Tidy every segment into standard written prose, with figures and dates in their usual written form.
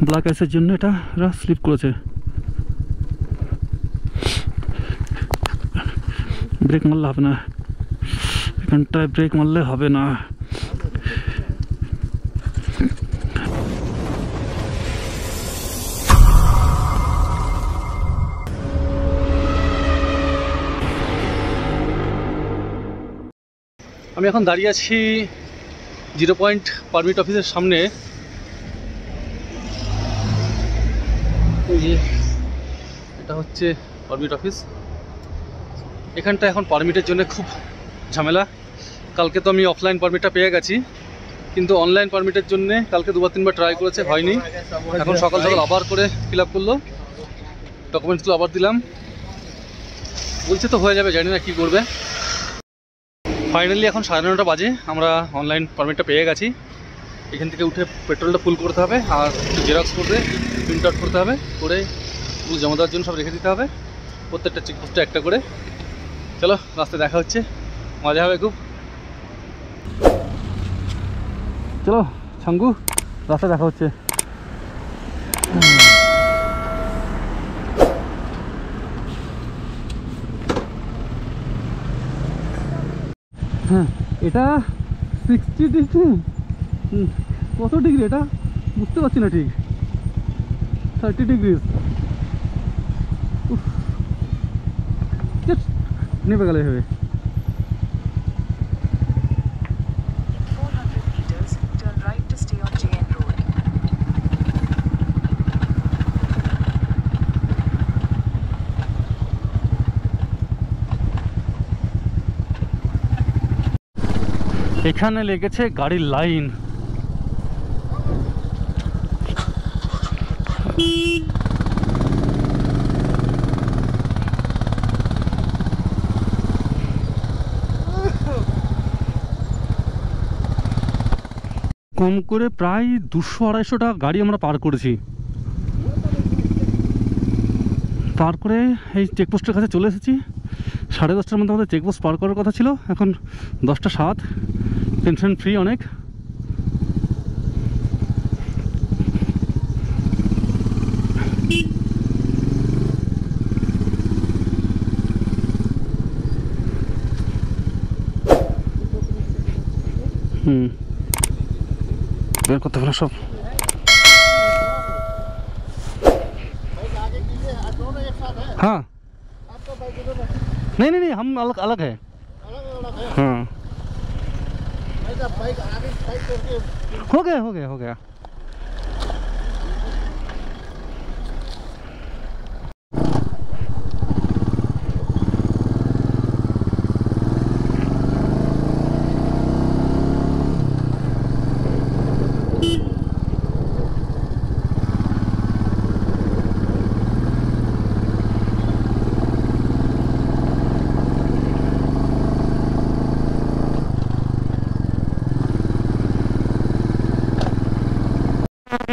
Black আইসের জন্য এটা slip করেছে। ব্রেক মারলে হবে না, এখানটায় ব্রেক মারলে হবে না। আমি এখন দাঁড়িয়ে আছি 0 পয়েন্ট পারমিট অফিসের সামনে। এই যে এটা হচ্ছে পারমিট অফিস। এখানটা এখন পারমিটের জন্য খুব ঝামেলা। কালকে তো আমি অফলাইন পারমিটটা পেয়ে গেছি, কিন্তু অনলাইন পারমিটের জন্য কালকে 2-3বার ট্রাই করেছে, হয়নি। এখন সকাল সকাল আবার করে ফিল আপ করলো, ডকুমেন্টসগুলো আবার দিলাম, বলছে তো হয়ে যাবে, জানি না কী করবে। ফাইনালি এখন 9:30 বাজে, আমরা অনলাইন পারমিটটা পেয়ে গেছি। এখান থেকে উঠে পেট্রোলটা ফুল করতে হবে, আর একটু জেরক্স করবে, প্রিন্ট আউট করতে হবে, করে পুরো জমা দেওয়ার জন্য সব রেখে দিতে হবে, প্রত্যেকটা চেকপোস্টে একটা করে। চলো রাস্তায় দেখা হচ্ছে, মজা হবে খুব। চলো ছাঙ্গু, রাস্তায় দেখা হচ্ছে। হ্যাঁ, এটা 60 ডিগ্রি, কত ডিগ্রি এটা বুঝতে পারছি না ঠিক। 30 ডিগ্রি নেমে গেলে হবে। এখানে লেগেছে গাড়ির লাইন। কম করে প্রায় 200-250 টাকা গাড়ি আমরা পার করেছি। পার করে এই চেকপোস্টের কাছে চলে এসেছি। 10:30টার মধ্যে আমাদের চেকপোস্ট পার করার কথা ছিল, এখন 10:07। টেনশন ফ্রি অনেক। বের করতে হবে সব। हाँ नहीं नहीं नहीं, हम अलग अलग है। हाँ हो गया हो गया हो गया।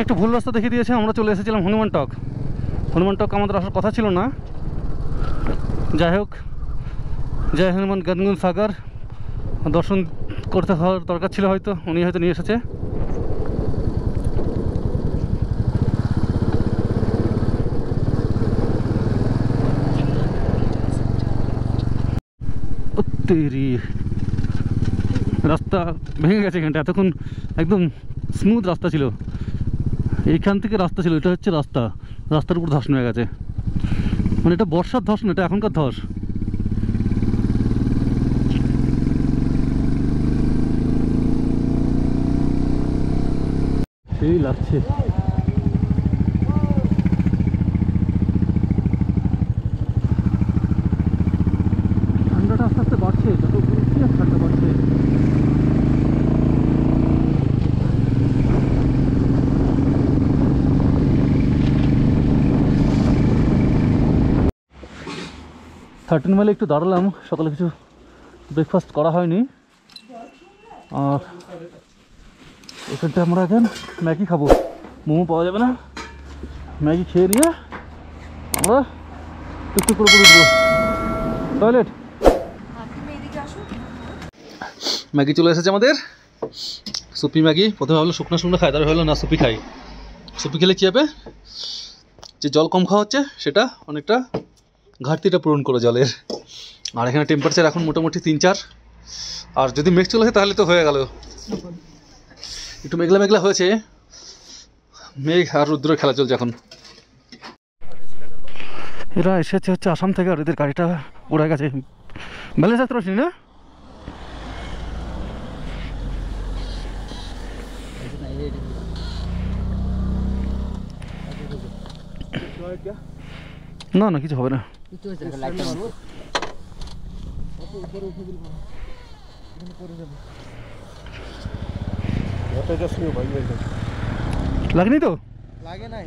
একটু ভুল রাস্তা দেখিয়ে দিয়েছে, আমরা চলে এসেছিলাম হনুমান টক। হনুমান টক আমাদের আসার কথা ছিল না। যাই হোক, জয় হনুমান গনগুন সাগর দর্শন করতে হওয়ার দরকার ছিল, হয়তো উনি হয়তো নিয়ে এসেছে। তেরি রাস্তা ভেঙে গেছে এখানটা, এতক্ষণ একদম স্মুথ রাস্তা ছিল। এইখান থেকে রাস্তা ছিল, এটা হচ্ছে রাস্তা, রাস্তার উপর ধস নেমে গেছে। মানে এটা বর্ষার ধস না, এটা এখনকার ধস। সেই লাগছে। ঠান্ডাটা আস্তে আস্তে বাড়ছে, যত ঘুরছি আর ঠান্ডা বাড়ছে। থার্টিন মাইলে একটু দাঁড়ালাম, সকালে কিছু ব্রেকফাস্ট করা হয়নি। আর এখানটা আমরা এখন ম্যাগি খাবো, মোমো পাওয়া যাবে না। ম্যাগি খেয়ে নিয়ে আমরা একটু করে উঠবো টয়লেট। ম্যাগি চলে এসেছে আমাদের, সুপি ম্যাগি। প্রথমে ভাবলো শুকনো শুকনো খাই, তারপরে ভাবলো না সুপি খাই। সো বিকেলে কী হবে, যে জল কম খাওয়া হচ্ছে সেটা অনেকটা ঘাটতিটা পূরণ করে জলের। আর এখানে টেম্পারেচার এখন মোটামুটি 3-4, আর যদি মেঘ চলে আসে তাহলে তো হয়ে গেল। একটু মেঘলা মেঘলা হয়েছে, মেঘ আর রুদ্রের খেলা চলছে এখন। এরা এসেছে হচ্ছে আসাম থেকে, আর এদের গাড়িটা উড়ে গেছে, ব্যালেন্স রাখতে পারছি না। না না কিছু হবে না। লাগনি তো লাগে নাই।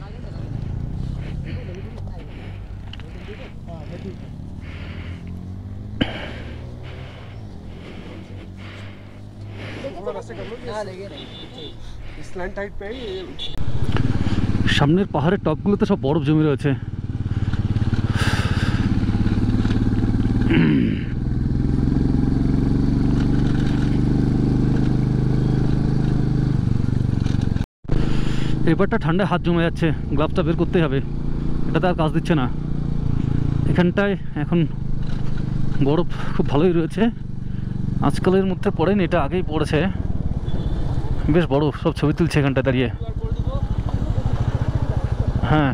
সামনের পাহাড়ের টপগুলোতে সব বরফ জমে রয়েছে। এবারটা ঠান্ডায় হাত জমে যাচ্ছে, গ্লাভসটা বের করতেই হবে, এটা তো আর কাজ দিচ্ছে না। এখানটায় এখন বরফ খুব ভালোই রয়েছে, আজকালের মধ্যে পড়েনি, এটা আগেই পড়েছে, বেশ বরফ, সব ছবি তুলছে এখানটায় দাঁড়িয়ে। হ্যাঁ,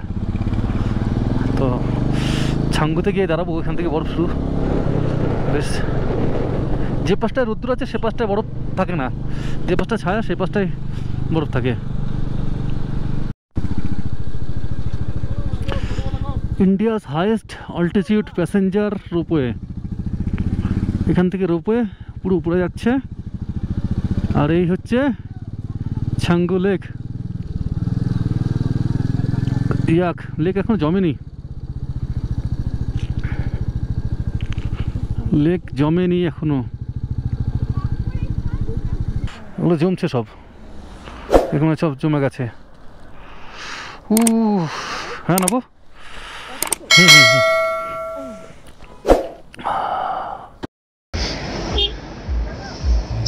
তো ছাঙ্গুতে গিয়ে দাঁড়াবো, এখান থেকে বরফ শুরু। বেশ, যে পাশটায় রোদ্দুর আছে সে পাশটায় বরফ থাকে না, যে পাশটা ছায়া সে পাশটায় বরফ থাকে। India's highest altitude passenger ropeway, এখান থেকে রোপওয়ে পুরো উপরে যাচ্ছে। আর এই হচ্ছে ছাঙ্গু লেক। ইয়াক লেক এখন জমেনি, লেক জমেনি এখনো, ওগুলো জমছে সব, এখানে সব জমে গেছে। হ্যাঁ নেবো।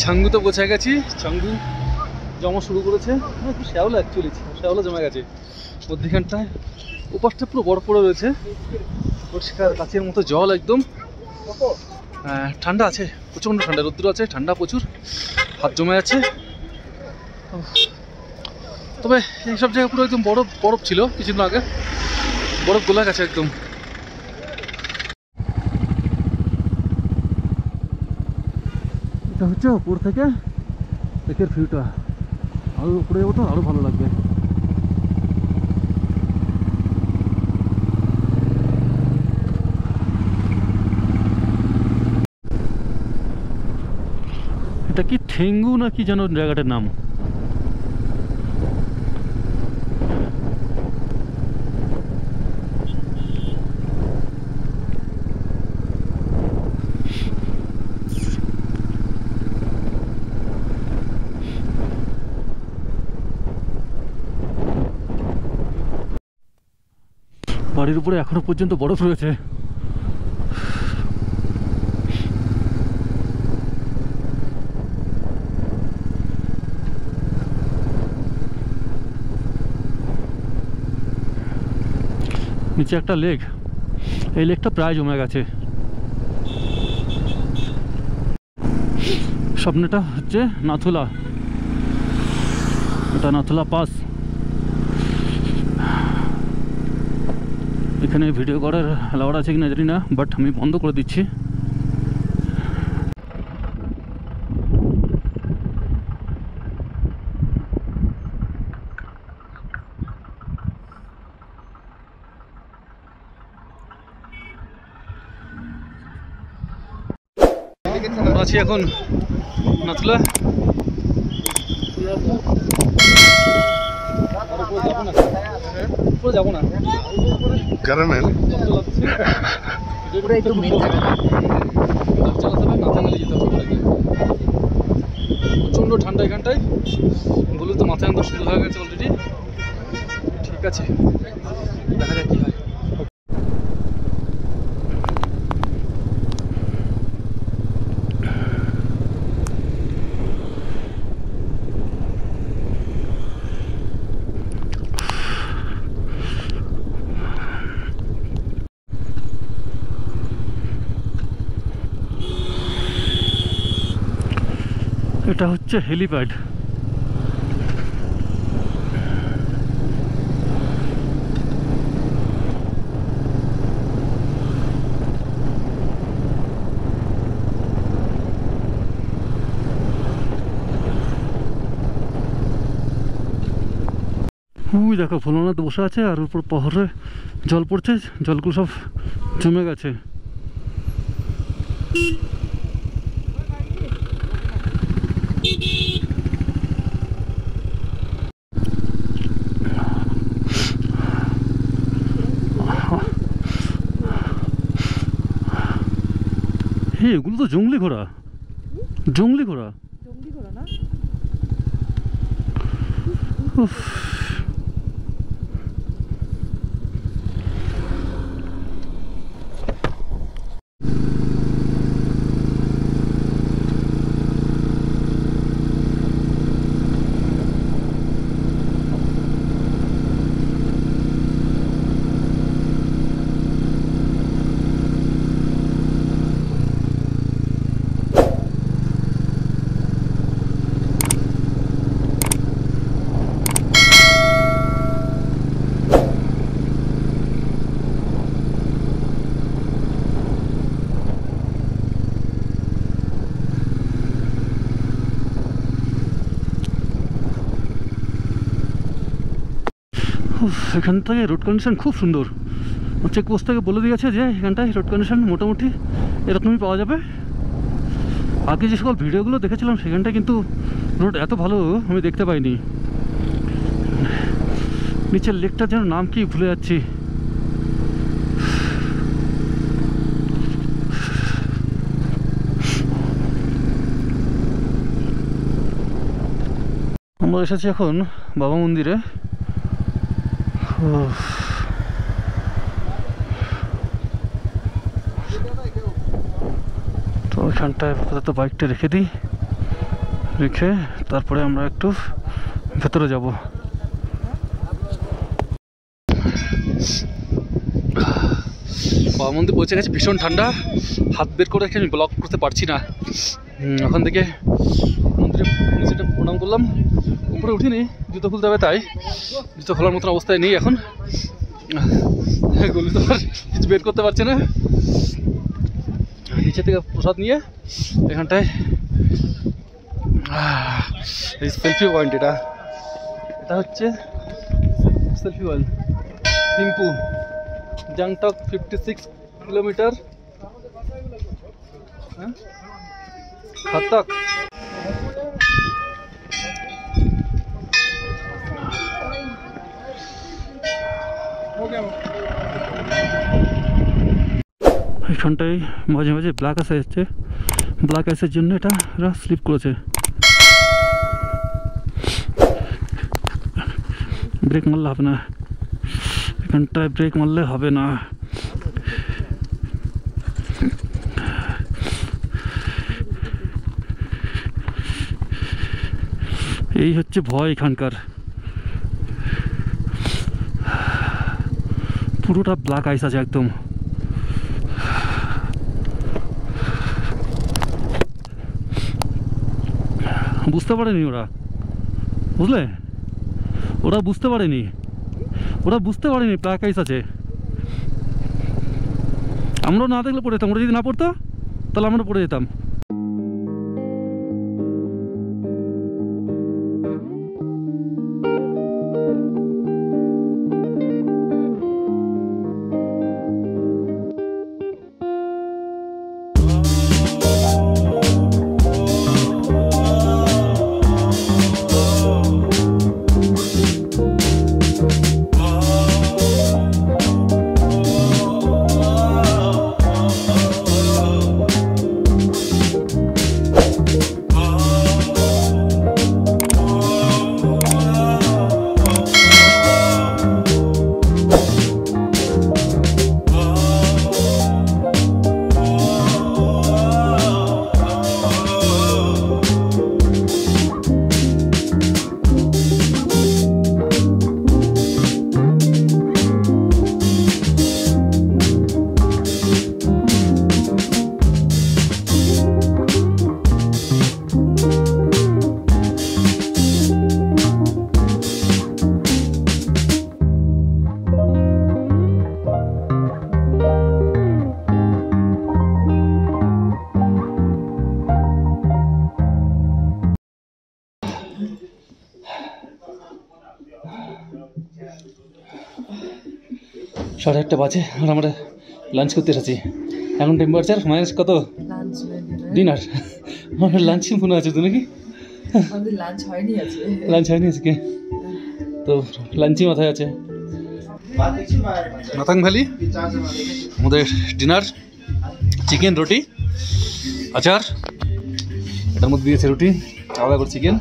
ছাঙ্গু তো পৌঁছে গেছি, ছাঙ্গু জমা শুরু করেছে, একটু শ্যাওলা, অ্যাকচুয়ালি শ্যাওলা জমে গেছে মধ্যখানটায়, ওপাশটা পুরো বরফ পড়ে রয়েছে, পরিষ্কার কাছের মতো জল একদম। ঠান্ডা আছে, প্রচণ্ড ঠান্ডা, রোদ্দুর আছে, ঠান্ডা প্রচুর, হাত জমে আছে। তবে এইসব জায়গায় পুরো একদম বরফ বরফ ছিল কিছুদিন আগে, বরফ গোলা গেছে একদম। এটা হচ্ছে উপর থেকে লেকের ভিউটা, আরো উপরে যাবো তো আরো ভালো লাগবে। এটা কি ঠেঙ্গু না কি যেন জায়গাটার নাম। বাড়ির উপরে এখনো পর্যন্ত বরফ রয়েছে। নিচে একটা লেক, এই লেকটা প্রায় জমে গেছে। সামনেটা হচ্ছে নাথুলা, এটা নাথুলা পাস। এখানে ভিডিও করার অ্যালাউড আছে কিনা জানি না, বাট আমি বন্ধ করে দিচ্ছি। আছি এখন নাথুলা, যাবো না ক্যারামেল প্রচণ্ড ঠান্ডা এখানটায়, বলে তো মাথায় আন্দোলন শুরু হয়ে গেছে অলরেডি। ঠিক আছে, দেখা যাক কি হয়। এটা হচ্ছে হেলিপ্যাড। ওই দেখো ভোলানাথ বসে আছে আর উপর পাহাড়ে জল পড়ছে, জলগুলো সব জমে গেছে। এগুলো তো জঙ্গলি ঘোড়া, জঙ্গলি ঘোড়া। উফ, এখান থেকে রোড কন্ডিশন খুব সুন্দর। চেকপোস্ট থেকে বলে দিয়েছে যে এখানটায় রোড কন্ডিশন মোটামুটি এরকমই পাওয়া যাবে। আগে যে সকল ভিডিওগুলো দেখেছিলাম সেখানটায় কিন্তু রোড এত ভালো আমি দেখতে পাইনি। নিচের লেকটার যেন নাম কি ভুলে যাচ্ছি। আমরা এসেছি এখন বাবা মন্দিরে। তো ওইখানটায় আপাতত বাইকটা রেখে দিই, রেখে তারপরে আমরা একটু ভেতরে যাব। বাবা মন্দির পৌঁছে গেছে, ভীষণ ঠান্ডা, হাত বের করে রেখে আমি ব্লক করতে পারছি না। ওখান থেকে মন্দিরে নিচেটা প্রণাম করলাম, উপরে উঠিনি, জুতো খুলতে হবে, তাই জুতো খোলার মতন অবস্থায় নেই এখন। গলি তো আর কিছু বের করতে পারছে না। নিচে থেকে প্রসাদ নিয়ে এখানটায় সেলফি পয়েন্ট, এটা হচ্ছে সেলফি পয়েন্ট। থিম্পু জাংটক 56 কিলোমিটার, হ্যাঁ খাতক। এখানটায় মাঝে মাঝে ব্ল্যাক আইস আসছে, ব্ল্যাক আইসের জন্য এটা এরা স্লিপ করেছে। ব্রেক মারলে হবে না, এখানটায় ব্রেক মারলে হবে না। এই হচ্ছে ভয় এখানকার, পুরোটা ব্ল্যাক আইস আছে একদম। বুঝতে পারেনি ওরা, বুঝলে, ওরা বুঝতে পারেনি ব্ল্যাক আইস আছে। আমরাও না দেখলে পড়ে যেতাম, ওরা যদি না পড়তো তাহলে আমরা পড়ে যেতাম। 8:30 বাজে আর আমরা লাঞ্চ করতে এসেছি। এখন টেম্পারেচার মাইনাস কত? লাঞ্চ ডিনার আমার লাঞ্চই মনে আছে তো নাকি? আমাদের লাঞ্চ হয়নি আছে। লাঞ্চ হয়নি আজকে, তো লাঞ্চই মাথায় আছে। নাতাং ভ্যালি আমাদের ডিনার, চিকেন, রুটি, আচার, এটার মধ্যে দিয়েছে রুটি, আলাদা করে চিকেন।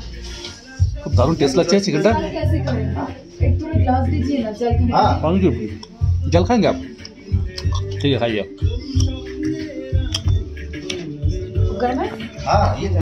খুব দারুণ টেস্ট লাগছে চিকেনটা। पानी की जल खाएंगे आप? ठीक है खाइए आप। गरम है?